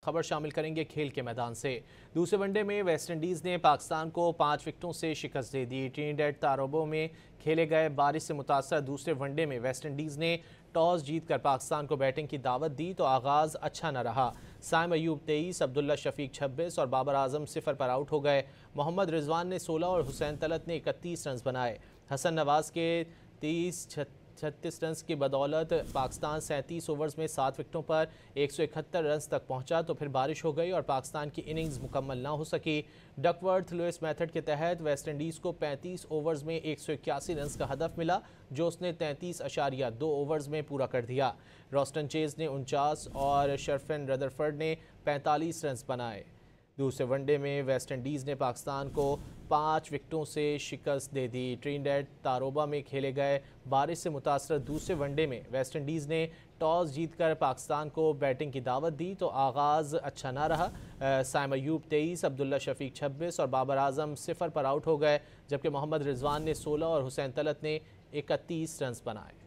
खबर शामिल करेंगे खेल के मैदान से। दूसरे वनडे में वेस्टइंडीज़ ने पाकिस्तान को 5 विकेटों से शिकस्त दे दी। ट्रिनिडेड तारोबो में खेले गए बारिश से मुतासर दूसरे वनडे में वेस्टइंडीज़ ने टॉस जीतकर पाकिस्तान को बैटिंग की दावत दी तो आगाज़ अच्छा न रहा। साइम अयूब 23, अब्दुल्ला शफीक 26 और बाबर आजम 0 पर आउट हो गए। मोहम्मद रिजवान ने 16 और हुसैन तलत ने 31 रन बनाए। हसन नवाज के 36 रन की बदौलत पाकिस्तान 37 ओवर्स में 7 विकेटों पर 171 रन तक पहुंचा तो फिर बारिश हो गई और पाकिस्तान की इनिंग्स मुकम्मल ना हो सकी। डकवर्थ लुइस मेथड के तहत वेस्टइंडीज़ को 35 ओवर्स में 181 रन का हदफ मिला जो उसने 33.2 ओवर्स में पूरा कर दिया। रॉस्टन चेज ने 49 और शर्फन रदरफर्ड ने 45 रन बनाए। दूसरे वनडे में वेस्टइंडीज़ ने पाकिस्तान को 5 विकेटों से शिकस्त दे दी। ट्रिनिडेड तारोबा में खेले गए बारिश से मुतासर दूसरे वनडे में वेस्टइंडीज़ ने टॉस जीतकर पाकिस्तान को बैटिंग की दावत दी तो आगाज़ अच्छा ना रहा। साइम अयूब 23, अब्दुल्ला शफीक 26 और बाबर आजम 0 पर आउट हो गए, जबकि मोहम्मद रिजवान ने 16 और हुसैन तलत ने 31 रन बनाए।